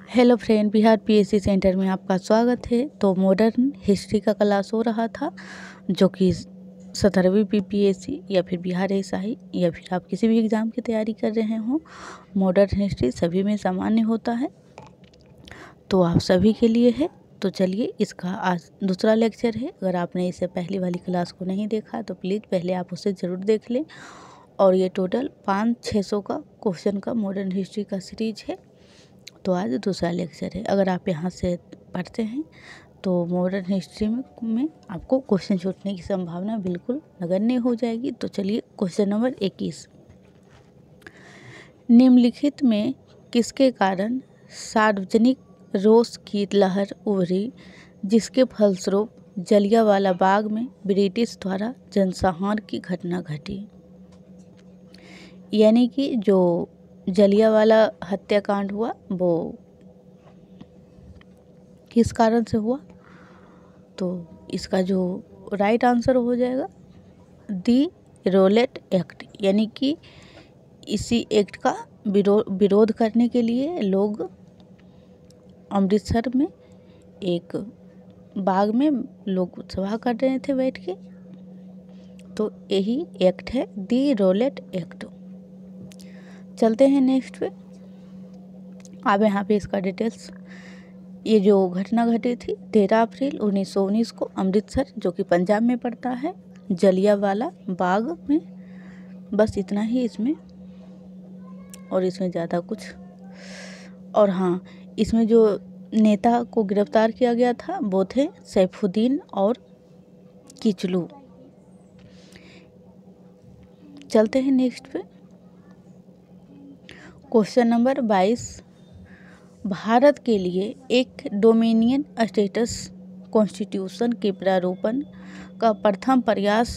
Hello friend, Bihar PSC centre में आपका स्वागत है। तो मॉडर्न हिस्ट्री का क्लास हो रहा था जो कि 17वीं बीपीएससी या फिर बिहार एसआई या फिर आप किसी भी एग्ज़ाम की तैयारी कर रहे हो, मॉडर्न हिस्ट्री सभी में सामान्य होता है, तो आप सभी के लिए है। तो चलिए, इसका आज दूसरा लेक्चर है। अगर आपने इससे पहली वाली क्लास को नहीं देखा तो प्लीज़ पहले आप उसे ज़रूर देख लें। और ये टोटल 500-600 का क्वेश्चन का मॉडर्न हिस्ट्री का सीरीज है। तो आज दूसरा लेक्चर है। अगर आप यहाँ से पढ़ते हैं तो मॉडर्न हिस्ट्री में आपको क्वेश्चन छूटने की संभावना बिल्कुल नगण्य हो जाएगी। तो चलिए, क्वेश्चन नंबर 21, निम्नलिखित में किसके कारण सार्वजनिक रोष की लहर उभरी जिसके फलस्वरूप जलियांवाला बाग में ब्रिटिश द्वारा जनसंहार की घटना घटी। यानी कि जो जलियांवाला हत्याकांड हुआ वो किस कारण से हुआ, तो इसका जो राइट आंसर हो जाएगा दी रोलेट एक्ट। यानी कि इसी एक्ट का विरोध करने के लिए लोग अमृतसर में एक बाग में लोग सभा कर रहे थे बैठ के, तो यही एक्ट है दी रोलेट एक्ट। चलते हैं नेक्स्ट पे। अब यहाँ पे इसका डिटेल्स, ये जो घटना घटी थी 13 अप्रैल 1919 को अमृतसर, जो कि पंजाब में पड़ता है, जलियांवाला बाग में। बस इतना ही इसमें, और इसमें ज़्यादा कुछ। और हाँ, इसमें जो नेता को गिरफ्तार किया गया था वो थे सैफुद्दीन और किचलू। चलते हैं नेक्स्ट पे। क्वेश्चन नंबर 22, भारत के लिए एक डोमिनियन स्टेटस कॉन्स्टिट्यूशन के प्रारूपण का प्रथम प्रयास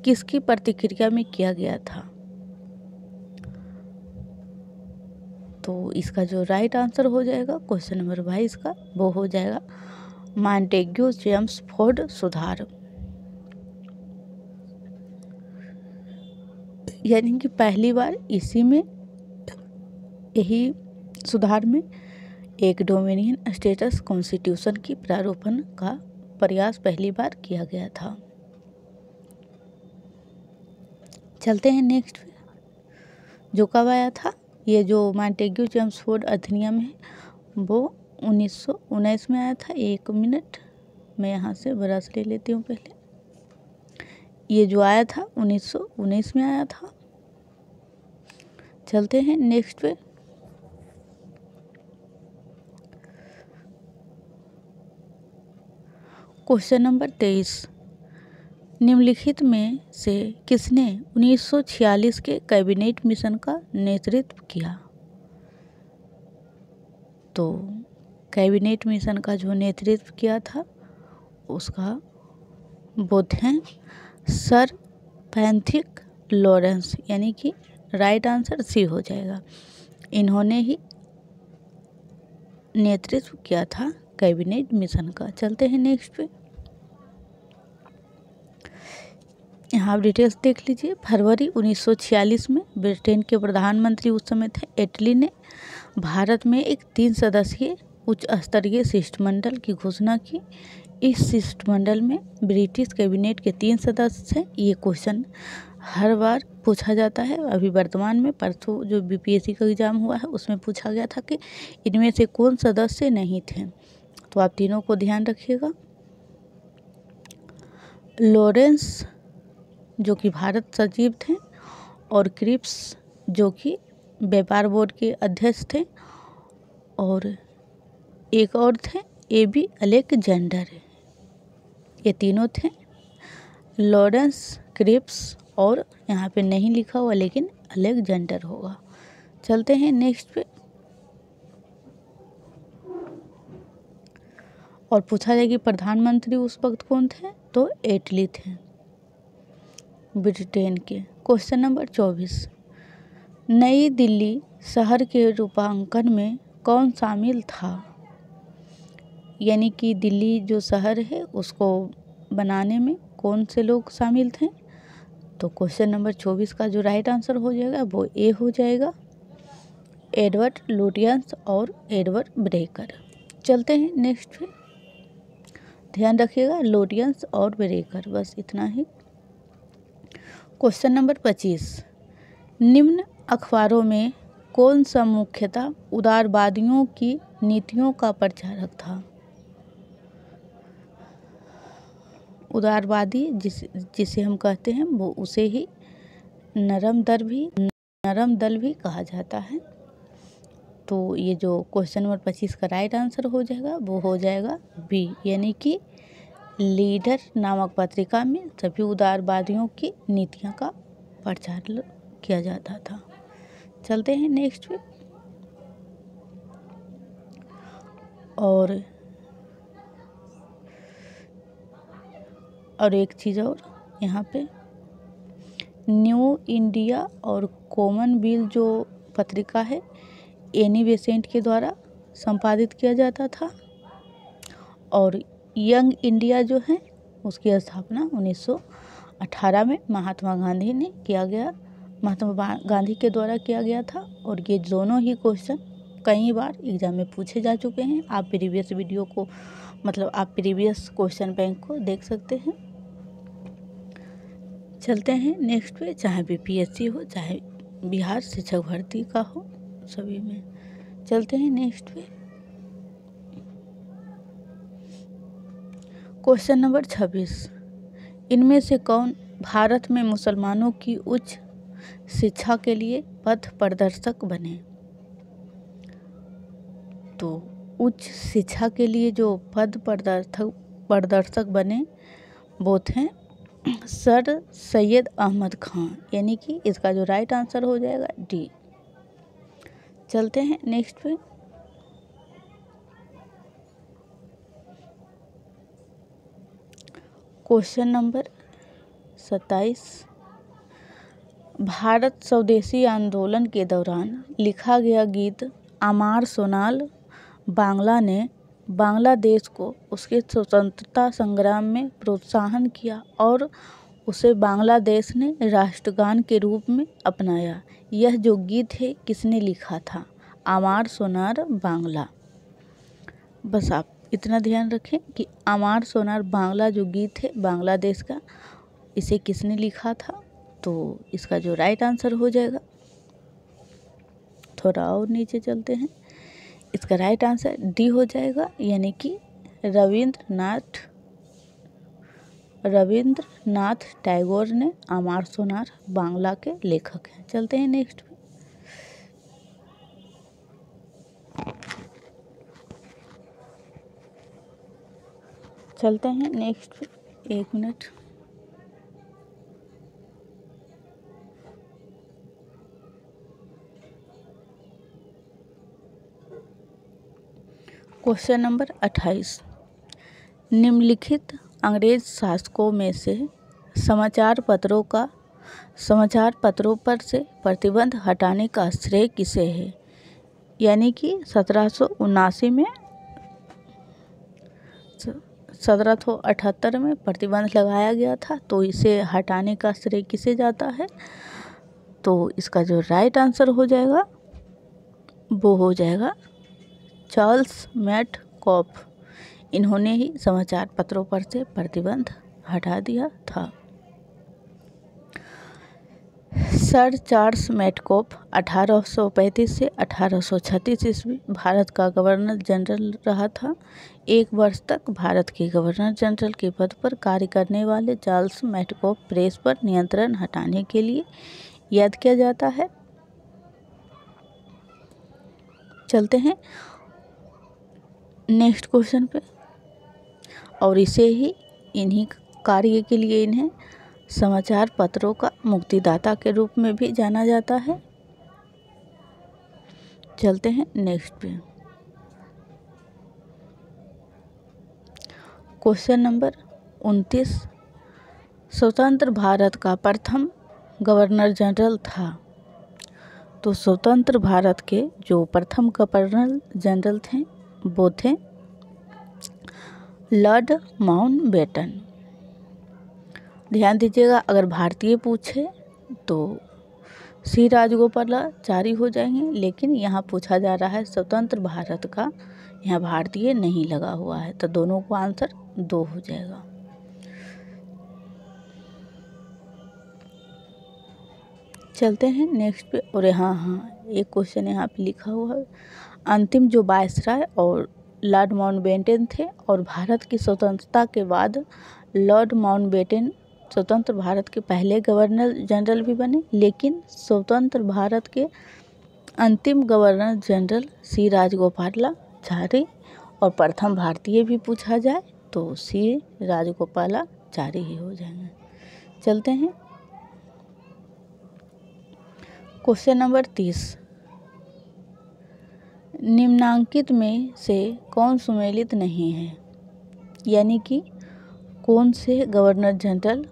किसकी प्रतिक्रिया में किया गया था। तो इसका जो राइट आंसर हो जाएगा क्वेश्चन नंबर 22 का, वो हो जाएगा मॉन्टेग्यू चेम्सफोर्ड सुधार। यानी कि पहली बार इसी में, यही सुधार में एक डोमिनियन स्टेटस कॉन्स्टिट्यूशन की प्रारूपण का प्रयास पहली बार किया गया था। चलते हैं नेक्स्ट, जो कब आया था। ये जो मॉन्टेग्यू चेम्सफोर्ड अधिनियम है वो 1919 में आया था। 1 मिनट, मैं यहाँ से ब्रश ले लेती हूँ पहले। ये जो आया था 1919 में आया था। चलते हैं नेक्स्ट पे। क्वेश्चन नंबर 23, निम्नलिखित में से किसने 1946 के कैबिनेट मिशन का नेतृत्व किया। तो कैबिनेट मिशन का जो नेतृत्व किया था उसका वो थे सर पैट्रिक लॉरेंस। यानी कि राइट आंसर सी हो जाएगा। इन्होंने ही नेतृत्व किया था कैबिनेट मिशन का। चलते हैं नेक्स्ट पे। यहाँ आप डिटेल्स देख लीजिए। फरवरी 1946 में ब्रिटेन के प्रधानमंत्री उस समय थे एटली ने भारत में एक 3 सदस्यीय उच्च स्तरीय शिष्टमंडल की घोषणा की। इस शिष्टमंडल में ब्रिटिश कैबिनेट के 3 सदस्य हैं। ये क्वेश्चन हर बार पूछा जाता है। अभी वर्तमान में परसों जो बीपीएससी का एग्ज़ाम हुआ है उसमें पूछा गया था कि इनमें से कौन सदस्य नहीं थे। तो आप तीनों को ध्यान रखिएगा। लॉरेंस जो कि भारत सचिव थे, और क्रिप्स जो कि व्यापार बोर्ड के अध्यक्ष थे, और एक और थे एबी अलेक्जेंडर। ये तीनों थे, लॉरेंस, क्रिप्स और यहाँ पे नहीं लिखा हुआ लेकिन अलेक्जेंडर होगा। चलते हैं नेक्स्ट पे। और पूछा जाए कि प्रधानमंत्री उस वक्त कौन थे, तो एटली थे ब्रिटेन के। क्वेश्चन नंबर 24, नई दिल्ली शहर के रूपांकन में कौन शामिल था। यानी कि दिल्ली जो शहर है उसको बनाने में कौन से लोग शामिल थे। तो क्वेश्चन नंबर 24 का जो राइट आंसर हो जाएगा वो ए हो जाएगा। एडवर्ड लुटियंस और एडवर्ड ब्रेकर। चलते हैं नेक्स्ट पे, ध्यान रखिएगा लुटियंस और ब्रेकर, बस इतना ही। क्वेश्चन नंबर 25, निम्न अखबारों में कौन सा मुख्यतः उदारवादियों की नीतियों का प्रचारक था? उदारवादी जिसे हम कहते हैं वो उसे ही नरम दल भी कहा जाता है। तो ये जो क्वेश्चन नंबर 25 का राइट आंसर हो जाएगा वो हो जाएगा बी, यानी कि लीडर नामक पत्रिका में सभी उदारवादियों की नीतियों का प्रचार किया जाता था। चलते हैं नेक्स्ट पे, और एक चीज़ और यहाँ पे, न्यू इंडिया और कॉमनवेल्थ जो पत्रिका है एनी बेसेंट के द्वारा संपादित किया जाता था, और यंग इंडिया जो है उसकी स्थापना 1918 में महात्मा गांधी के द्वारा किया गया था। और ये दोनों ही क्वेश्चन कई बार एग्जाम में पूछे जा चुके हैं। आप प्रीवियस वीडियो को आप प्रीवियस क्वेश्चन बैंक को देख सकते हैं। चलते हैं नेक्स्ट पे, चाहे बीपीएससी हो चाहे बिहार शिक्षक भर्ती का हो, सभी में। चलते हैं नेक्स्ट पे, क्वेश्चन नंबर 26, इनमें से कौन भारत में मुसलमानों की उच्च शिक्षा के लिए पथ प्रदर्शक बने? तो उच्च शिक्षा के लिए जो पद प्रदर्शक बने वो थे सर सैयद अहमद खान, यानी कि इसका जो राइट आंसर हो जाएगा डी। चलते हैं नेक्स्ट पे, क्वेश्चन नंबर 27, भारत स्वदेशी आंदोलन के दौरान लिखा गया गीत अमार सोनाल बांग्ला ने बांग्लादेश को उसके स्वतंत्रता संग्राम में प्रोत्साहन किया और उसे बांग्लादेश ने राष्ट्रगान के रूप में अपनाया। यह जो गीत है किसने लिखा था? अमार सोनार बांग्ला। बस आप इतना ध्यान रखें कि अमार सोनार बांग्ला जो गीत है बांग्लादेश का, इसे किसने लिखा था? तो इसका जो राइट आंसर हो जाएगा, थोड़ा और नीचे चलते हैं, इसका राइट आंसर डी हो जाएगा, यानी कि रविंद्रनाथ टैगोर ने अमार सोनार बांग्ला के लेखक हैं। चलते हैं नेक्स्ट पे, एक मिनट। क्वेश्चन नंबर 28, निम्नलिखित अंग्रेज शासकों में से समाचार पत्रों पर से प्रतिबंध हटाने का श्रेय किसे है? यानी कि 1778 में प्रतिबंध लगाया गया था, तो इसे हटाने का श्रेय किसे जाता है? तो इसका जो राइट आंसर हो जाएगा वो हो जाएगा चार्ल्स मैटकॉफ। इन्होंने ही समाचार पत्रों पर से प्रतिबंध हटा दिया था। सर चार्ल्स मैटकॉफ 1835 से 1836 ईस्वी भारत का गवर्नर जनरल रहा था। 1 वर्ष तक भारत के गवर्नर जनरल के पद पर कार्य करने वाले चार्ल्स मैटकॉफ प्रेस पर नियंत्रण हटाने के लिए याद किया जाता है। चलते हैं नेक्स्ट क्वेश्चन पे, और इन्हीं कार्य के लिए इन्हें समाचार पत्रों का मुक्तिदाता के रूप में भी जाना जाता है। चलते हैं नेक्स्ट पे, क्वेश्चन नंबर 29, स्वतंत्र भारत का प्रथम गवर्नर जनरल था। तो स्वतंत्र भारत के जो प्रथम गवर्नर जनरल थे वो थे लॉर्ड माउंटबेटन। ध्यान दीजिएगा, अगर भारतीय पूछे तो सी राजगोपालाचारी हो जाएंगे, लेकिन यहाँ पूछा जा रहा है स्वतंत्र भारत का, यहाँ भारतीय नहीं लगा हुआ है, तो दोनों को आंसर 2 हो जाएगा। चलते हैं नेक्स्ट पे। और हाँ एक क्वेश्चन यहाँ पे लिखा हुआ है, अंतिम जो वायसराय और लॉर्ड माउंटबेटन थे, और भारत की स्वतंत्रता के बाद लॉर्ड माउंटबेटन स्वतंत्र भारत के पहले गवर्नर जनरल भी बने, लेकिन स्वतंत्र भारत के अंतिम गवर्नर जनरल सी राजगोपालाचारी, और प्रथम भारतीय भी पूछा जाए तो सी राजगोपालाचारी ही हो जाएंगे। चलते हैं क्वेश्चन नंबर 30, निम्नांकित में से कौन सुमेलित नहीं है, यानी कि कौन से गवर्नर जनरल